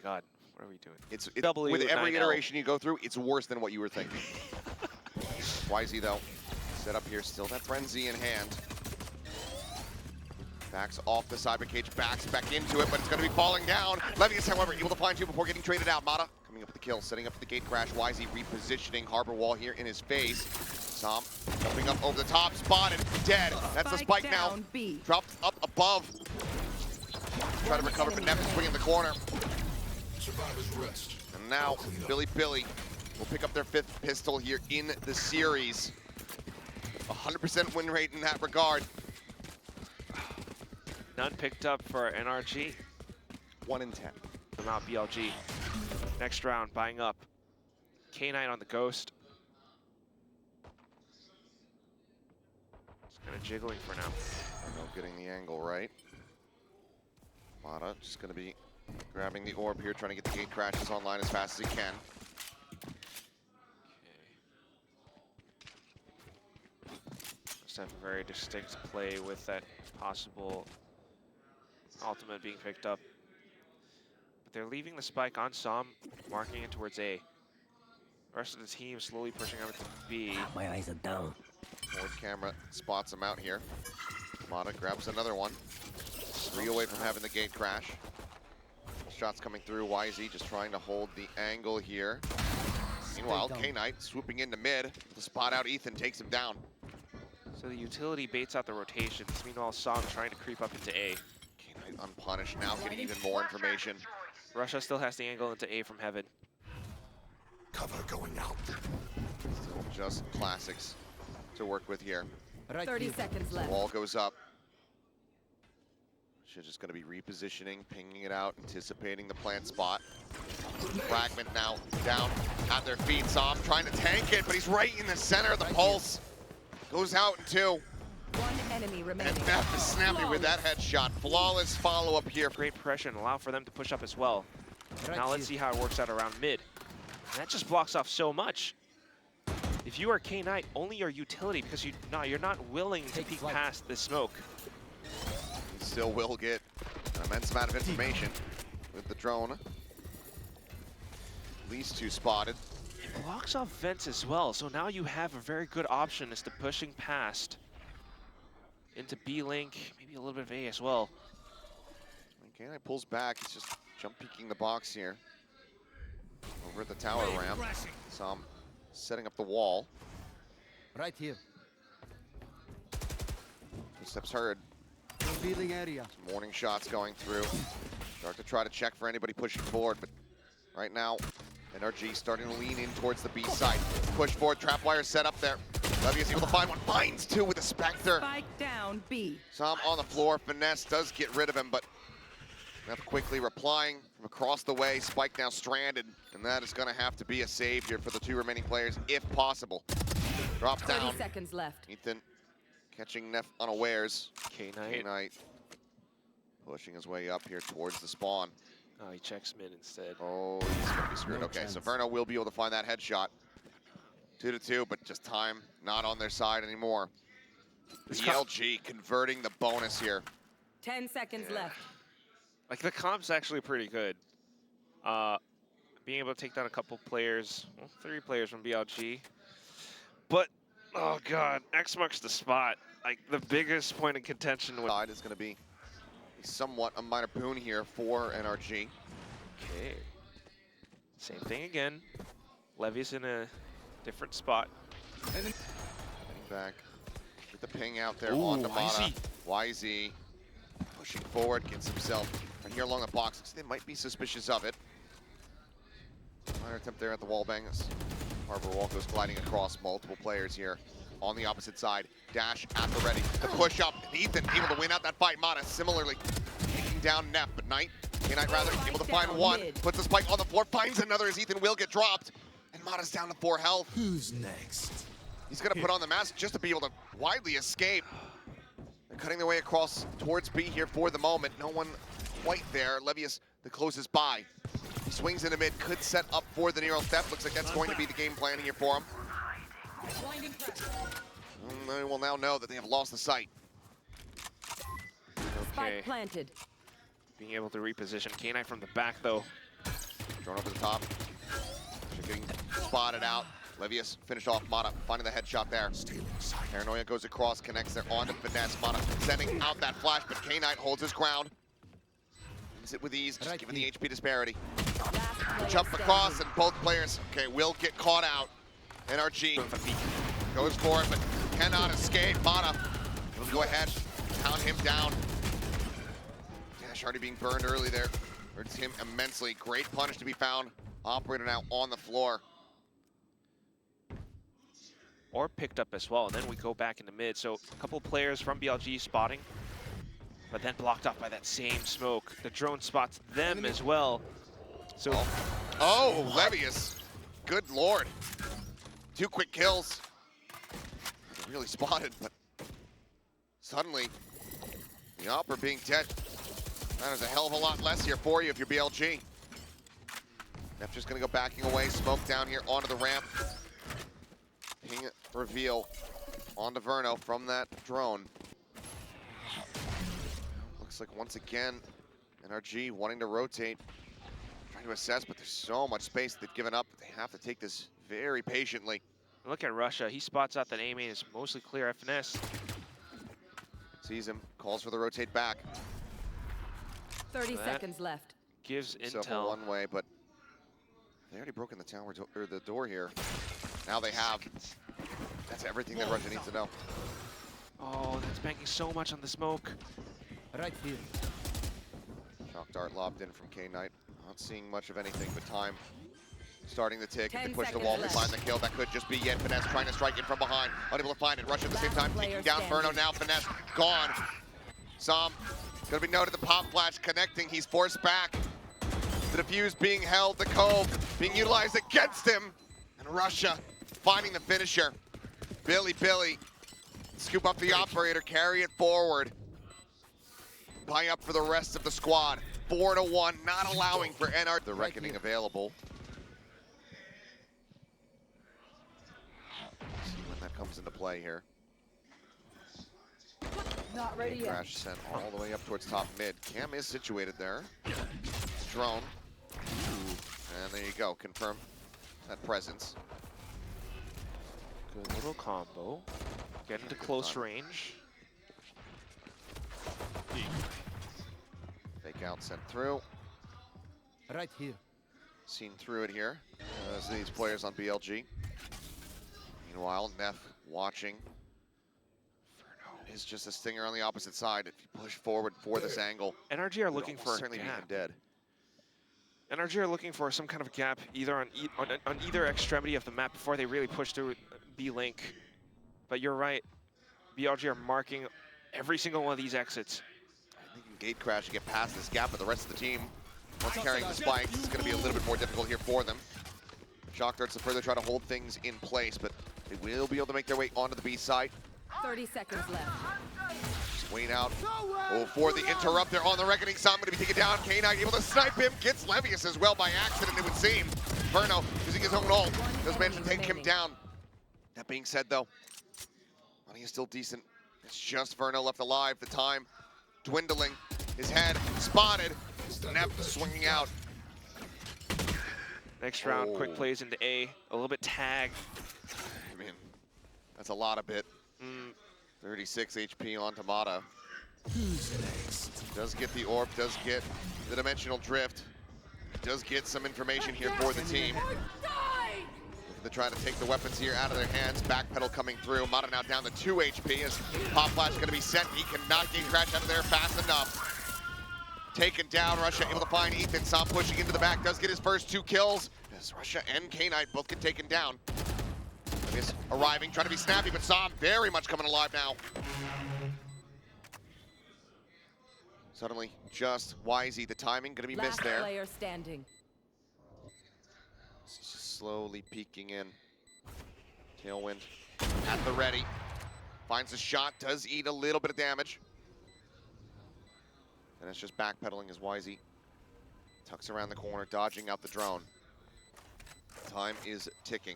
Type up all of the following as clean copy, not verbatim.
god, what are we doing? It's W with every 9L. iteration you go through, it's worse than what you were thinking. YZ though, set up here, still that frenzy in hand. Backs off the cyber cage, backs back into it, but it's going to be falling down. Levius, however, able to find two before getting traded out. Mata coming up with the kill, setting up the gate crash. YZ repositioning Harbor Wall here in his face. Som jumping up over the top, spotted, dead. That's the spike now. Dropped up above. Try to recover, but Neff is swinging the corner. And now, Billy will pick up their 5th pistol here in the series. 100% win rate in that regard. None picked up for NRG. 1 in 10. From out BLG. Next round, buying up. K9 on the Ghost. Just kind of jiggling for now. Getting the angle right. Mata just going to be grabbing the orb here, trying to get the gate crashes online as fast as he can. Must have a very distinct play with that possible ultimate being picked up. But they're leaving the spike on Som, marking it towards A. The rest of the team slowly pushing over to B. My eyes are down. Forward camera spots him out here. Mata grabs another one. 3 away from having the gate crash. Shots coming through. YZ just trying to hold the angle here. Meanwhile, K-Knight swooping into mid. The spot out, Ethan takes him down. So the utility baits out the rotations. Meanwhile, Som trying to creep up into A. K-Knight unpunished now, getting even more information. Russia still has the angle into A from heaven. Cover going out. Still just classics to work with here. 30 seconds left. Wall goes up. She's just going to be repositioning, pinging it out, anticipating the plant spot. Fragment now down at their feet. Som trying to tank it, but he's right in the center of the pulse. Goes out in 2. 1 enemy remaining. And Neff is snappy with that headshot. Flawless follow-up here. Great pressure and allow for them to push up as well. Now let's see how it works out around mid. And that just blocks off so much. If you are K-Knight, only your utility, because you're not willing to peek past the smoke. He still will get an immense amount of information with the drone. At least 2 spotted. It blocks off vents as well, so now you have a very good option as to pushing past into B-Link, maybe a little bit of A as well. K-Knight pulls back, he's just jump peeking the box here. Over at the tower ramp. Some setting up the wall. Right here. Footsteps heard. Revealing area. Some warning shots going through. Start to try to check for anybody pushing forward, but right now, NRG starting to lean in towards the B side. Push forward, trap wire set up there. Levius able to find one, finds 2 with a Spectre. Spike down B. Som on the floor, Finesse does get rid of him, but Neff quickly replying from across the way. Spike now stranded, and that is gonna have to be a save here for the 2 remaining players, if possible. Drops 30 down. seconds left. Ethan catching Neff unawares. K-Knight. K-Knight pushing his way up here towards the spawn. Oh, he checks mid instead. Oh, he's gonna be screwed. No Okay, chance. so Verno will be able to find that headshot. 2-2, but just time not on their side anymore. BLG converting the bonus here. 10 seconds left. Like, the comp's actually pretty good. Being able to take down a couple players, well, 3 players from BLG. But, oh god, X marks the spot. Like, the biggest point of contention with... Side is gonna be somewhat a minor boon here for NRG. Okay. Same thing again. Levy's in a different spot. Getting back. Get the ping out there Ooh, on Mata. YZ. YZ pushing forward, gets himself right here along the box. They might be suspicious of it. Minor attempt there at the wall bang. Harbor Wall goes gliding across multiple players here on the opposite side. Dash at the ready. The push up. Ethan able to win out that fight. Mata similarly taking down Neff, but K-Knight rather able to find one. Puts the spike on the floor, finds another as Ethan will get dropped. And Mata's down to 4 health. Who's next? He's gonna put on the mask just to be able to widely escape. They're cutting their way across towards B here for the moment. No one quite there. Levius the closest by. He swings into mid, could set up for the Nero theft. Looks like that's going to be the game plan here for him. And they will now know that they have lost the sight. Okay. Spike planted. Being able to reposition. K-Knight from the back, though. Drone over the top. Getting spotted out. Levius finished off Mata, finding the headshot there. Paranoia goes across, connects there onto Finesse. Mata sending out that flash, but K-Knight holds his ground. Wins it with ease, just given the HP disparity. Jump across, and both players, okay, will get caught out. NRG goes for it, but cannot escape. Mata will go ahead, pound him down. Dash already being burned early there. Hurts him immensely. Great punish to be found. Operator now on the floor. Or picked up as well, and then we go back into mid. So a couple of players from BLG spotting, but then blocked off by that same smoke. The drone spots them as well. So, oh, Levius. Good lord. 2 quick kills. Really spotted, but suddenly the Opera being dead matters a hell of a lot less here for you if you're BLG. Nef just gonna go backing away, smoke down here onto the ramp. Ping reveal onto Verno from that drone. Looks like once again, NRG wanting to rotate, trying to assess, but there's so much space they've given up. They have to take this very patiently. look at Russia. He spots out that A main is mostly clear at Finesse. Sees him, calls for the rotate back. 30 That seconds left. gives Himself a intel. one-way, but they already broken the tower or the door here. Now they have. That's everything that Russia needs to know. Oh, that's banking so much on the smoke. Right here. Shock dart lobbed in from K-Knight. Not seeing much of anything, but time starting to tick. They 10 push the seconds wall, they left. find the kill. That could just be yet. Finesse trying to strike in from behind. Unable to find it. Russia at the same time taking down Verno. Now Finesse gone. Som gonna be noted. The pop flash connecting. He's forced back. The defuse being held. The cove being utilized against him. And Russia finding the finisher. Billy scoop up the operator, carry it forward. Buy up for the rest of the squad. 4-1, not allowing for NR. The reckoning available. See when that comes into play here. Not ready yet. Crash sent all the way up towards top mid. Cam is situated there. Drone. And there you go, confirm that presence. Good little combo. Get into close range. Fake out sent through. Right here. Seen through it here as these players on BLG. Meanwhile, Nef watching. Verno is just a stinger on the opposite side. If you push forward for this angle, NRG are looking for a certainly be gap. dead. NRG are looking for some kind of gap either on either extremity of the map before they really push through B-Link. But you're right, BLG are marking every single one of these exits. I think Gate Crash to get past this gap, but the rest of the team, once carrying the spikes, it's going to be a little bit more difficult here for them. Shock darts to further try to hold things in place, but they will be able to make their way onto the B side. 30 seconds left. Just wait out. Oh, for the interrupt there on the reckoning. Som going to be taken down. K-Knight able to snipe him. Gets Levius as well by accident, it would seem. Verno using his own ult. Does manage to take him down. That being said, though, money is still decent. It's just Verno left alive. The time dwindling. His head spotted. Nep swinging out. Next round, quick plays into A, a little bit tagged. I mean, that's a lot of bit. 36 HP on Tamata. Does get the orb, does get the dimensional drift. Does get some information here for the team. Looking to try to take the weapons here out of their hands. Backpedal coming through. Mata now down to 2 HP as Pop Flash going to be sent. He cannot get Crash out of there fast enough. Taken down, Russia able to find Ethan. Som pushing into the back, does get his first 2 kills. As Russia and K-Knight both get taken down. Is arriving, trying to be snappy, but Som very much coming alive now. Suddenly, just Wisey, the timing gonna be missed Last there. player standing. He's just slowly peeking in. Tailwind at the ready. Finds a shot, does eat a little bit of damage. And it's just backpedaling as Wisey tucks around the corner, dodging out the drone. Time is ticking.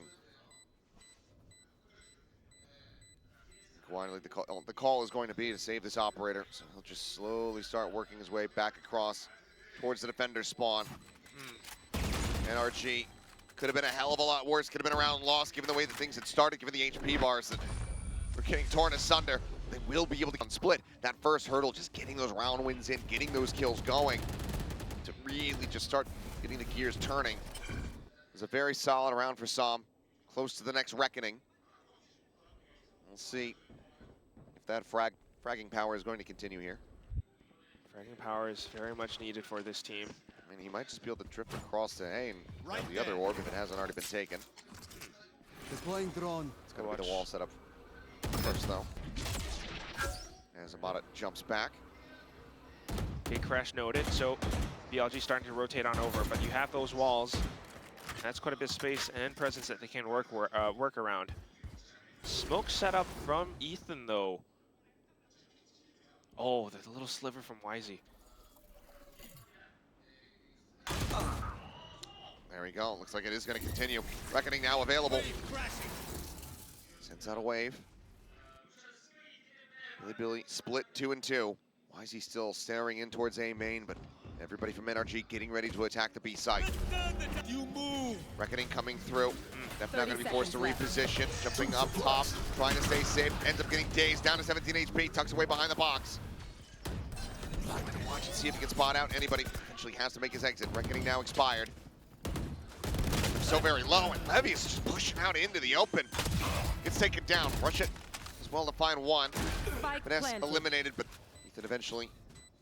Finally, the call is going to be to save this operator, so he'll just slowly start working his way back across towards the defender's spawn. NRG could have been a hell of a lot worse. Could have been around lost, given the way that things had started, given the HP bars that were getting torn asunder. They will be able to split that first hurdle, just getting those round wins in, getting those kills going to really just start getting the gears turning. It was a very solid round for Som, close to the next reckoning. We'll see if that fragging power is going to continue here. Fragging power is very much needed for this team. I mean, he might just be able to drift across to A and grab the other orb if it hasn't already been taken. Deploying drone. It's going to be the wall setup first, though. As Amada jumps back. Big crash noted, so BLG starting to rotate on over, but you have those walls. That's quite a bit of space and presence that they can work around. Smoke setup from Ethan, though. Oh, there's a little sliver from YZ. There we go. Looks like it is going to continue. Reckoning now available. Sends out a wave. Billy split 2 and 2. Why is he still staring in towards A main? But everybody from NRG getting ready to attack the B site. You move. Reckoning coming through. Definitely not going to be forced to 30 seconds reposition. Jumping up top, trying to stay safe. Ends up getting dazed, down to 17 HP. Tucks away behind the box. Watch and see if he can spot out anybody. Eventually has to make his exit. Reckoning now expired. So very low, and Levy is just pushing out into the open. Gets taken down. Rush it as well to find one. Spike Vanessa planted. eliminated, but Ethan eventually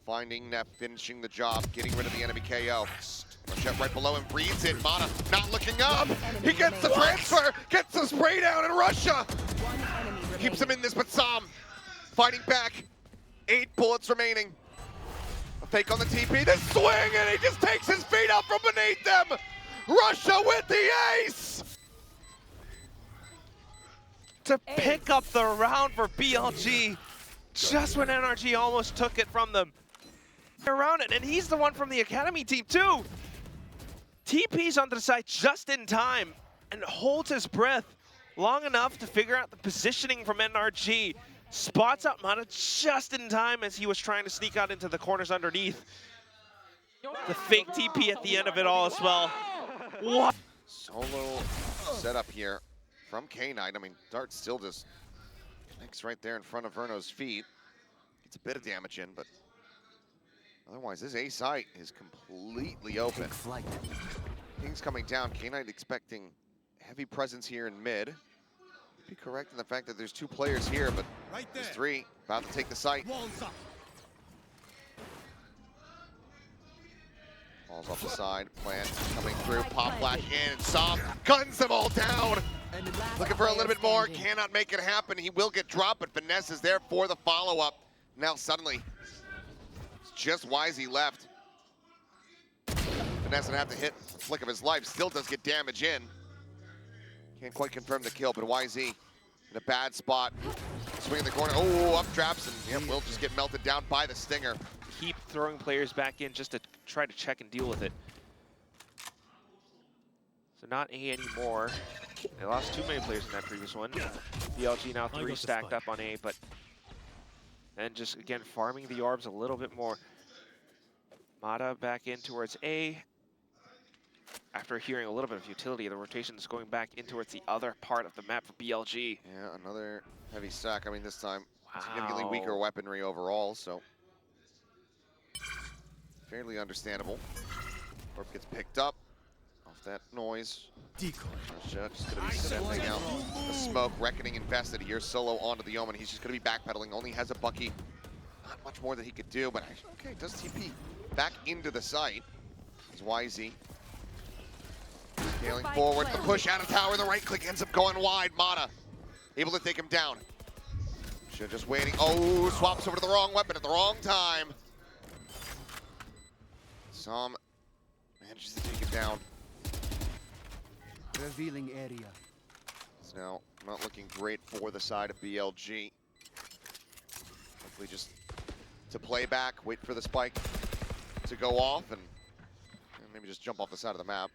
finding Neff, finishing the job, getting rid of the enemy KO. Rush right below him, breathes it. Mana not looking up. He gets the transfer, gets the spray down, and Russia One enemy keeps him remaining. in this, but Som fighting back. 8 bullets remaining. A fake on the TP, the swing, and he just takes his feet up from beneath them. Russia with the ace! To pick up the round for BLG, just when NRG almost took it from them. Around it, and he's the one from the Academy team too. TP's onto the side just in time and holds his breath long enough to figure out the positioning from NRG. Spots out Mana just in time as he was trying to sneak out into the corners underneath. The fake TP at the end of it all as well. What? Solo setup here from K9. I mean, Dart still just connects right there in front of Verno's feet. Gets a bit of damage in, but otherwise this A site is completely open. Flight. King's coming down. K9 expecting heavy presence here in mid. Be correct in the fact that there's 2 players here, but there's 3 about to take the site. Walls up. Falls off the side, plant coming through, pop flash in, and Som guns them all down. Looking for a little bit more, cannot make it happen. He will get dropped, but Vanessa's there for the follow-up. Now suddenly, it's just YZ left. Vanessa would have to hit the flick of his life, still does get damage in. Can't quite confirm the kill, but YZ in a bad spot. Swing in the corner, oh, up traps, and yep, will just get melted down by the Stinger. Keep throwing players back in just to try to check and deal with it. So not A anymore. They lost too many players in that previous one. BLG now 3 stacked up on A, but then just again farming the orbs a little bit more. Mata back in towards A. After hearing a little bit of utility, the rotation is going back in towards the other part of the map for BLG. Yeah, another heavy stack. I mean, this time significantly weaker weaponry overall, so fairly understandable. Orb gets picked up off that noise. Decoy. Russia just gonna be sending out the smoke. Reckoning invested here. Solo onto the Omen. He's just gonna be backpedaling. Only has a Bucky. Not much more that he could do, but okay, does TP back into the site. Is YZ. Scaling forward, the push out of tower, the right click ends up going wide. Mata able to take him down. Should just waiting. Oh, swaps over to the wrong weapon at the wrong time. Som manages to take it down. Revealing area. It's now not looking great for the side of BLG. Hopefully just to play back, wait for the spike to go off, and maybe just jump off the side of the map.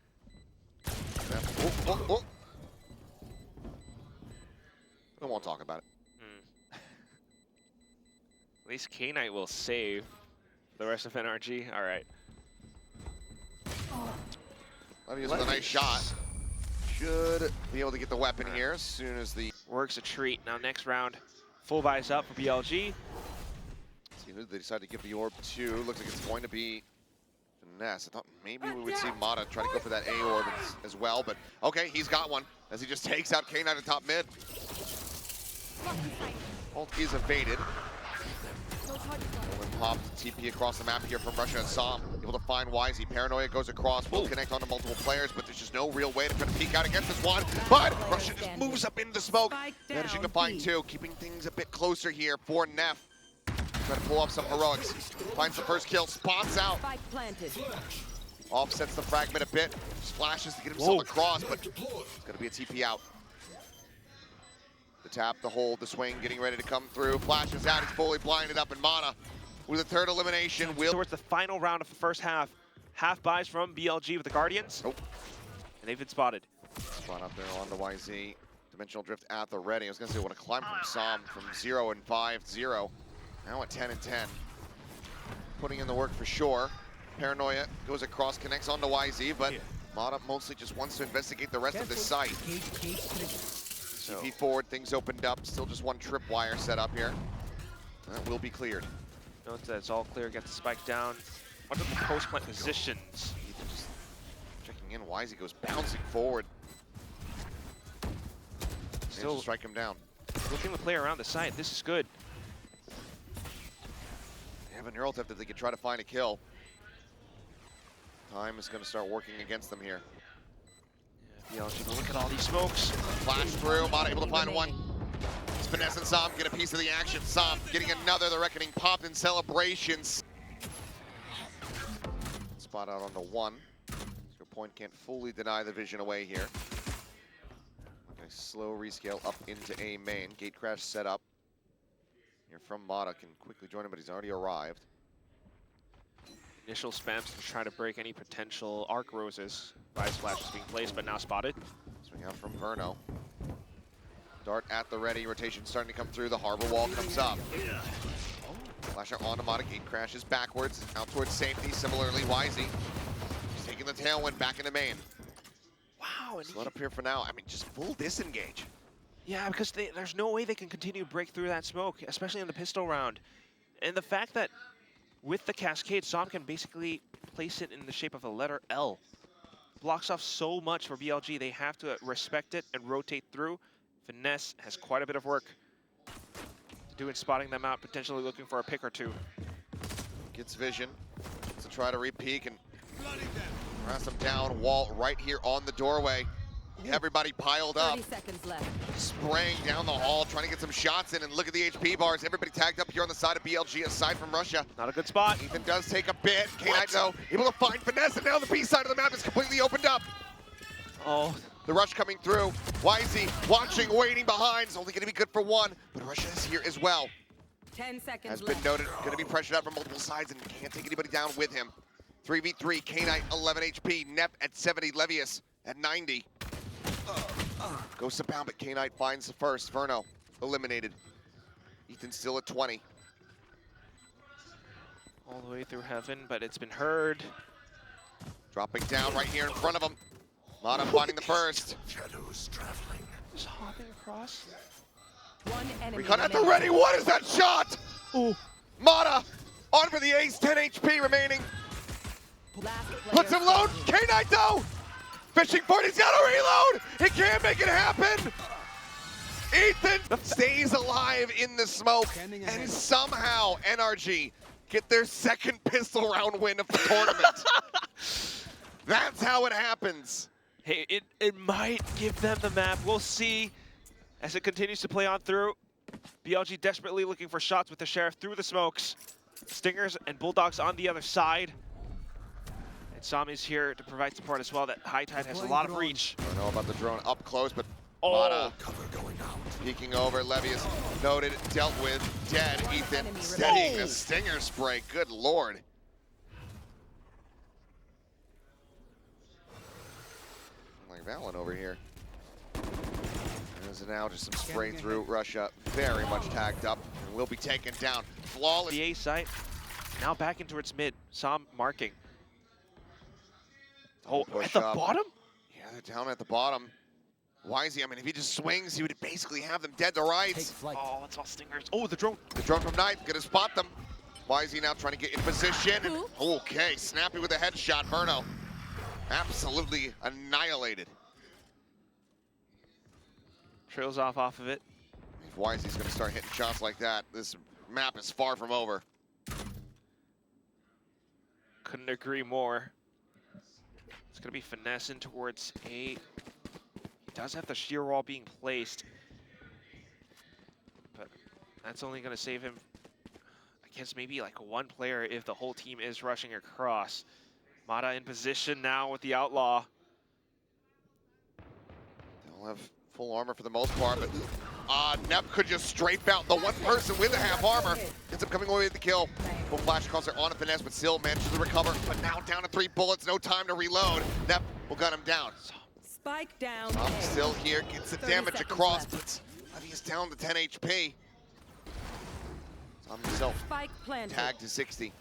Oh, oh, oh. I won't talk about it. At least K-Knight will save the rest of NRG. All right. Levius with a nice shot. Should be able to get the weapon here as soon as the... Works a treat. Now next round, full buys up for BLG. See who they decide to give the orb to. Looks like it's going to be Finesse. I thought maybe we would see Mata try to go for that A orb as well, but okay, he's got one as he just takes out K9 at top mid. Ult is evaded. Nolan popped TP across the map here from Russia and Som. Able to find Wisey. Paranoia goes across, will connect onto multiple players, but there's just no real way to try to peek out against this one. But Russia just moves up into the smoke, managing to find two, keeping things a bit closer here for Neff. Trying to pull off some heroics. Finds the first kill, spots out. Offsets the fragment a bit, splashes to get himself across, but it's going to be a TP out. The tap, the hold, the swing, getting ready to come through. Flashes out, he's fully blinded up, and Mana with a third elimination. Towards the final round of the first half. Half buys from BLG with the Guardians. Oh. And they've been spotted. Spot up there on the YZ. Dimensional drift at the ready. I was going to say, what a climb from Som from 0 and 5-0. Now at 10 and 10. Putting in the work for sure. Paranoia goes across, connects onto YZ, but Mata mostly just wants to investigate the rest of this site. TP forward, things opened up. Still just one tripwire set up here. That will be cleared. Note that it's all clear. Get the spike down. Under the post-plant positions. Ethan just checking in. YZ goes bouncing forward. Still to strike him down. Looking to play around the site. This is good. They have a neural tip that they can try to find a kill. Time is going to start working against them here. Yeah, BLG, look at all these smokes. Flash through, Mata able to find one. It's Finesse and Som get a piece of the action. Som getting another, the Reckoning popped in celebrations. Spot out onto one. So Point can't fully deny the vision away here. Okay, slow rescale up into A main. Gate crash set up. Here from Mata, can quickly join him, but he's already arrived. Initial spams to try to break any potential arc roses. Rise flash is being placed, but now spotted. Swing out from Verno. Dart at the ready, rotation starting to come through, the harbor wall comes up. Flash out onto Mata, gate crashes backwards, out towards safety, similarly Wisey. He's taking the tailwind back into main. Wow. Slowed up here for now, I mean, just full disengage. Yeah, because there's no way they can continue to break through that smoke, especially in the pistol round. And the fact that with the Cascade, Som can basically place it in the shape of a letter L. Blocks off so much for BLG, they have to respect it and rotate through. Finesse has quite a bit of work to do in spotting them out, potentially looking for a pick or two. Gets vision to try to re-peek and harass them down. Wall right here on the doorway. Everybody piled up. 30 seconds left. Spraying down the hall, trying to get some shots in, and look at the HP bars. Everybody tagged up here on the side of BLG, aside from Russia. Not a good spot. Ethan does take a bit. K9 though, able to find Finesse, and now the B side of the map is completely opened up. Oh. The rush coming through. Wisey watching, waiting behind. It's only going to be good for one, but Russia is here as well. 10 seconds Has left. been noted, going to be pressured out from multiple sides and can't take anybody down with him. 3v3, K9 11 HP, Neff at 70, Levius at 90. Goes to bound, but K9 finds the first. Verno eliminated. Ethan still at 20. All the way through heaven, but it's been heard. Dropping down right here in front of him. Mata finding the first. Shadows traveling. Just hopping across. One enemy Recon at the remaining. ready. What is that shot? Ooh. Mata on for the ace. 10 HP remaining. Last player Puts him low. standing. K9 though. Fishing for it. He's got a reload. He can't make it happen. Ethan stays alive in the smoke, and somehow NRG get their second pistol round win of the tournament. That's how it happens. Hey, it might give them the map. We'll see as it continues to play on through. BLG desperately looking for shots with the Sheriff through the smokes. Stingers and Bulldogs on the other side. And Sami's here to provide support as well. That High Tide has a lot of reach. I don't know about the drone up close, but Oh. Mata Cover going out. peeking over. Levius noted, dealt with, dead. Ethan steadying a stinger spray. Good lord. Like that one over here. There's now just some spray through. Russia very much tagged up and will be taken down. Flawless. The A site now back into its mid. Som marking. Oh, Push at the up. bottom? Yeah, they're down at the bottom. Wisey, I mean, if he just swings, he would basically have them dead to Take rights. flight. Oh, it's all stingers. Oh, the drone. The drone from Knight, gonna spot them. Wisey now trying to get in position. And, okay, snappy with a headshot. Verno absolutely annihilated. Trails off of it. If Wisey's gonna start hitting shots like that, this map is far from over. Couldn't agree more. It's going to be finessing towards A. He does have the shear wall being placed. But that's only going to save him, I guess, maybe like one player if the whole team is rushing across. Mata in position now with the Outlaw. They'll have full armor for the most part, but Nep could just strafe out the one person with the half armor. Ends up coming away with the kill. Full flash across there on a finesse, but still manages to recover. But now down to 3 bullets, no time to reload. Nep will gun him down. Spike down. Still here, gets the 30 damage seconds across, left. but Levy is down to 10 HP. Tom himself Spike planted. tagged to 60.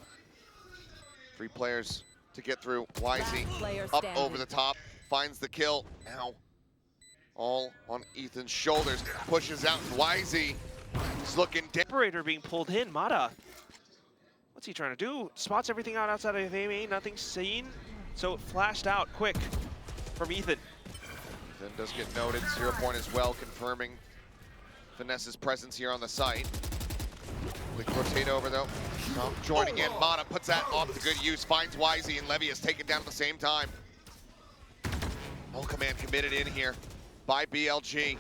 3 players to get through. Wisey Last player up standing. over the top, finds the kill. Now all on Ethan's shoulders, pushes out. Wisey is looking dead. Operator being pulled in. Mata. What's he trying to do? Spots everything out outside of AMA. Nothing seen. So it flashed out quick from Ethan. Then does get noted. 0 point as well, confirming Finesse's presence here on the site. Quick rotate over though. Joining in, Mata puts that off to good use, finds Wisey, and Levy is taken down at the same time. No command committed in here by BLG.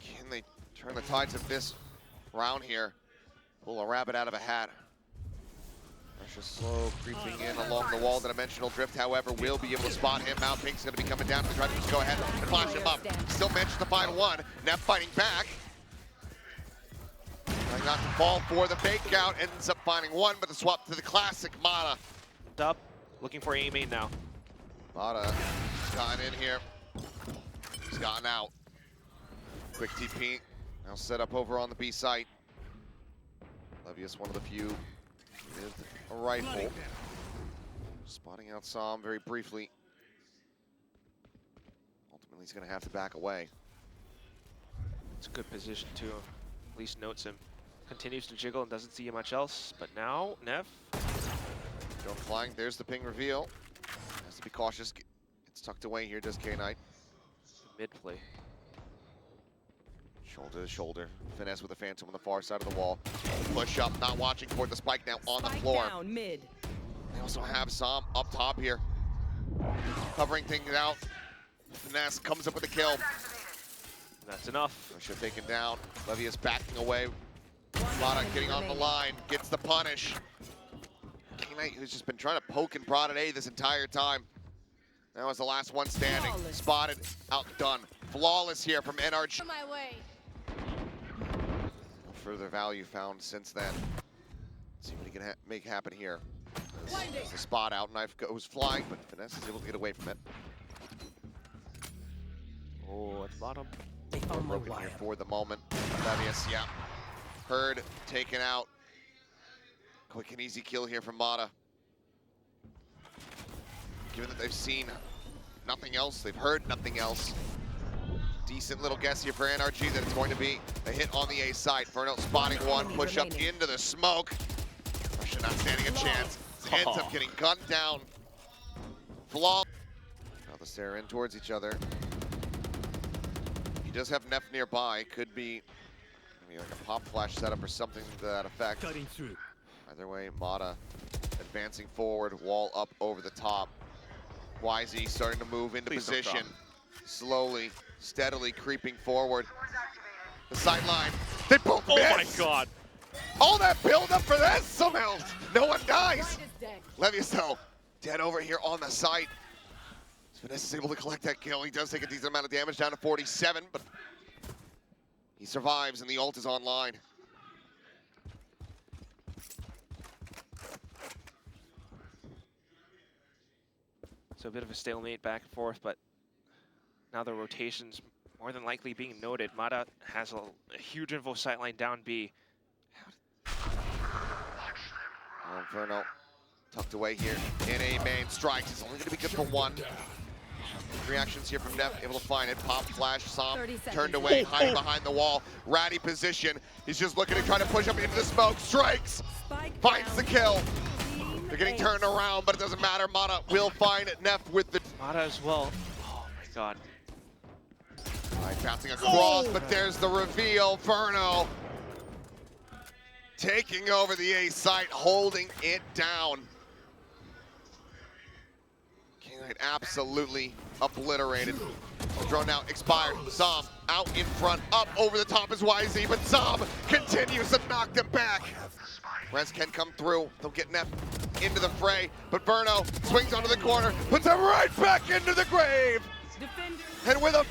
Can they turn the tides of this round here? Pull a rabbit out of a hat. Russia slow creeping in along the wall. The dimensional drift, however, will be able to spot him. Now Pink's going to be coming down to try to just go ahead and flash him up. Still manages to find one. Nep fighting back. Trying not to fall for the fake out. Ends up finding one, but the swap to the classic Mata. Up. Looking for AMA now. Mata gotten in here. He's gotten out. Quick TP. Now set up over on the B site. Levius, one of the few with a rifle. Spotting out Som very briefly. Ultimately, he's going to have to back away. It's a good position too. At least notes him. Continues to jiggle and doesn't see much else. But now, Nev. Drone flying. There's the ping reveal. Has to be cautious. It's tucked away here, does K-Knight. Mid play. Shoulder to shoulder. Finesse with the Phantom on the far side of the wall. Push up, not watching for the spike now on the Spike floor. down mid. They also have Som up top here. Covering things out. Finesse comes up with a kill. That's enough. Russia taken down. Levy is backing away. Mata getting on the line. Gets the punish. K-Knight, who's just been trying to poke and prod at A this entire time. That was the last one standing. Flawless. Spotted, outdone. Flawless here from NRG. On my way. No further value found since then. Let's see what he can make happen here. There's a spot out. Knife goes flying, but Finesse is able to get away from it. Oh, at the bottom. They found my Broken here wire. for the moment. Levius, yeah. Herd taken out. Quick and easy kill here from Mata. Given that they've seen nothing else, they've heard nothing else. Decent little guess here for NRG that it's going to be a hit on the A side. Verno spotting one, push up into the smoke. Russia not standing a chance. Ends up getting gunned down. Flaw. Now the stare in towards each other. He does have Neff nearby. Could be maybe like a pop flash setup or something to that effect. Cutting through. Either way, Mata advancing forward, wall up over the top. Wisey starting to move into Please don't position. drop. Slowly, steadily creeping forward. The sideline. They both Oh my miss. god. All that build up for this somehow. No one dies. Is dead. Levius though, dead over here on the site. Finesse is able to collect that kill. He does take a decent amount of damage, down to 47, but he survives and the ult is online. So a bit of a stalemate back and forth, but now the rotation's more than likely being noted. Mata has a huge info sightline down B. Verno Tucked away here in a main strikes. It's only going to be good for one. Reactions here from Neff, able to find it. Pop, flash, Som 30 seconds. turned away, hiding behind the wall. Ratty position. He's just looking to try to push up into the smoke. Strikes, Spike finds down. the kill. Team They're getting ace. turned around, but it doesn't matter. Mata will find Neff with the... Mata as well. Oh my god. All right, bouncing across, but there's the reveal. Verno taking over the A site, holding it down. Knight absolutely obliterated. The drone now expired. Som out in front, up over the top is YZ, but Som continues to knock them back. Rez can come through. They'll get Neff into the fray, but Verno swings onto the corner, puts him right back into the grave. Defenders. And with a